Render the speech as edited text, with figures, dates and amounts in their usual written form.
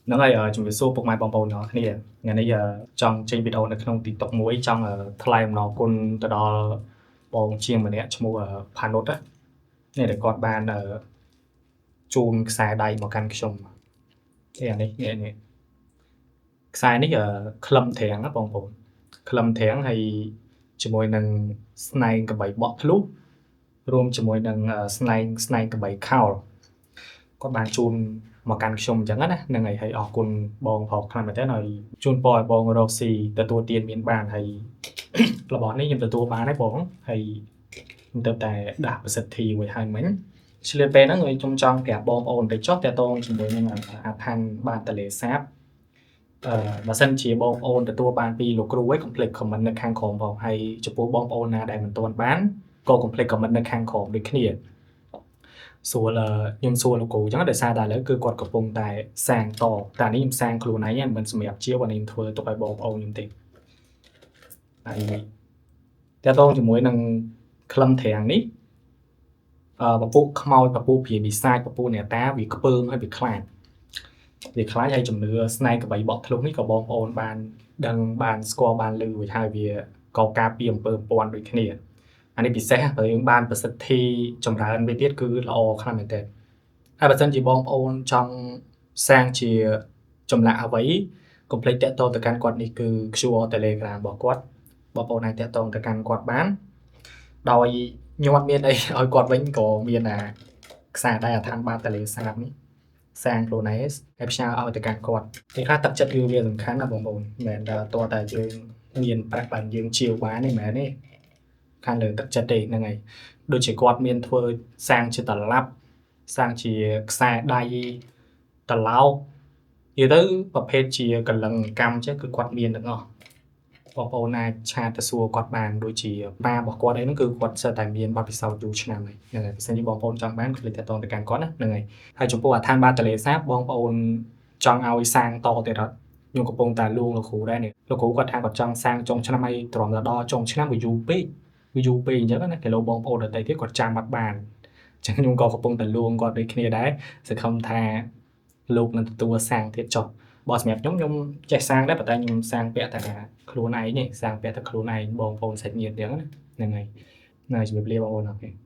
ហ្នឹងហើយជំរាបសួរពុកម៉ែបងប្អូនទាំងអស់គ្នាថ្ងៃនេះចង់ចេញវីដេអូនៅក្នុង TikTok មួយចង់ថ្លែងអំណរគុណទៅដល់បងជាងម្នាក់ឈ្មោះផានុតនេះដែលគាត់បានជូនខ្សែដៃមកកាន់ខ្ញុំអានេះខ្សែនេះខ្លឹមត្រាំងណាបងប្អូនខ្លឹមត្រាំងហើយជាមួយនឹងស្នែងកបីបក់ធ្លុះរួមជាមួយនឹងស្នែងកបីខោលគាត់បានជូនមកកាន់ខ្ញុំអញ្ចឹងណាហ្នឹងហើយអរគុណបងប្រុសខ្លាំងមែនទែនហើយជូនពរឲ្យបងរកស៊ីទទួលទានមានបានហើយរបស់នេះខ្ញុំទទួលបានហើយបងហើយខ្ញុំទៅតែដាក់ប្រសិទ្ធិមួយហើយមិញឆ្លៀតពេលហ្នឹងខ្ញុំចង់ប្រាប់បងប្អូនបន្តិចចុះតើតងជាមួយនឹងអាឋានបានតលេសាបបើសិនជាបងប្អូនទទួលបានពីលោកគ្រូឯងកុំភ្លេច comment នៅខាងក្រោមផងហើយចំពោះបងប្អូនណាដែលមិនទាន់បានក៏កុំភ្លេច comment នៅខាងក្រោមដូចគ្នាសួរខ្ញុំសួរលោកគ្រូអញ្ចឹងដោយសារតែឥឡូវគឺគាត់កំពុងតែសាងតតែនេះខ្ញុំសាងខ្លួនឯងមិនសម្រាប់ជាបើខ្ញុំធ្វើទុកឲ្យបងប្អូនខ្ញុំទេហើយតើតងជាមួយនឹងក្លឹមត្រាំងនេះពពុះខ្មោចពពុះព្រាយពិសាចពពុះអ្នកតាវាខ្ពើមហើយវាខ្លាចហើយជំនឿស្នែងកបីបក់ធ្លុះនេះក៏បងប្អូនបានដឹងបានស្គាល់បានឮរួចហើយវាក៏ការពារអំពើពន់ដូចគ្នាអានេះពិសេសបើយើងបានប្រសិទ្ធិចម្រើនវាទៀតគឺល្អខ្លាំងមែនទែនហើយបើសិនជាបងប្អូនចង់សាងជាចម្លាក់អ្វីកុំភ្លេចតាក់ទងទៅកាន់គាត់នេះគឺ QR Telegram របស់គាត់បងប្អូនអាចតាក់ទងទៅកាន់គាត់បានដោយខ្ញុំអត់មានអីឲ្យគាត់វិញក៏មានខ្សែដៃអាឋានបានតលេសាបនេះសាងខ្លួនឯងហើយផ្ញើឲ្យទៅកាន់គាត់ទីខ្លះទឹកចិត្តវាសំខាន់ណាបងប្អូនមិនមែនតែតើតែយើងមានប្រាក់បានយើងជាវបានទេមែនទេខាងលើទឹកចិត្តទេហ្នឹងហើយដូចជាគាត់មានធ្វើសាងជាតឡាប់សាងជាខ្សែដៃត្រឡោកនិយាយទៅប្រភេទជាកលឹងកម្មចឹងគឺគាត់មានទាំងអស់បងប្អូនអាចឆាតទៅសួរគាត់បានដូចជាប៉ារបស់គាត់អីហ្នឹងគឺគាត់សិតតែមានបទពិសោធន៍យូរឆ្នាំហើយហ្នឹងហើយបើសិនជាបងប្អូនចង់បានគឺលេខតាក់ទងទៅកាន់គាត់ណាហ្នឹងហើយចំពោះអាឋានបានតលេសាបបងប្អូនចង់ឲ្យសាងតទៀតអត់ខ្ញុំកំពុងតែលួងលោកគ្រូដែរនេះលោកគ្រូគាត់ថាគាត់ចង់សាងចុងឆ្នាំឲ្យត្រឹមដល់ចុងឆ្នាំវាយូរពេកអញ្ចឹងណាគេលោកបងប្អូនដទៃទៀតគាត់ចាំអត់បានអញ្ចឹងខ្ញុំក៏កំពុងតែលួងគាត់ដូចគ្នាដែរសង្ឃឹមថាលោកនឹងទទួលសាងទៀតចុះបើសម្រាប់ខ្ញុំចេះសាងដែរប៉ុន្តែខ្ញុំសាងពាក់តែខ្លួនឯងទេសាងពាក់តែខ្លួនឯងបងប្អូនសាច់ញាតិអញ្ចឹងណាហ្នឹងហើយជំរាបលាបងប្អូនអរគុណ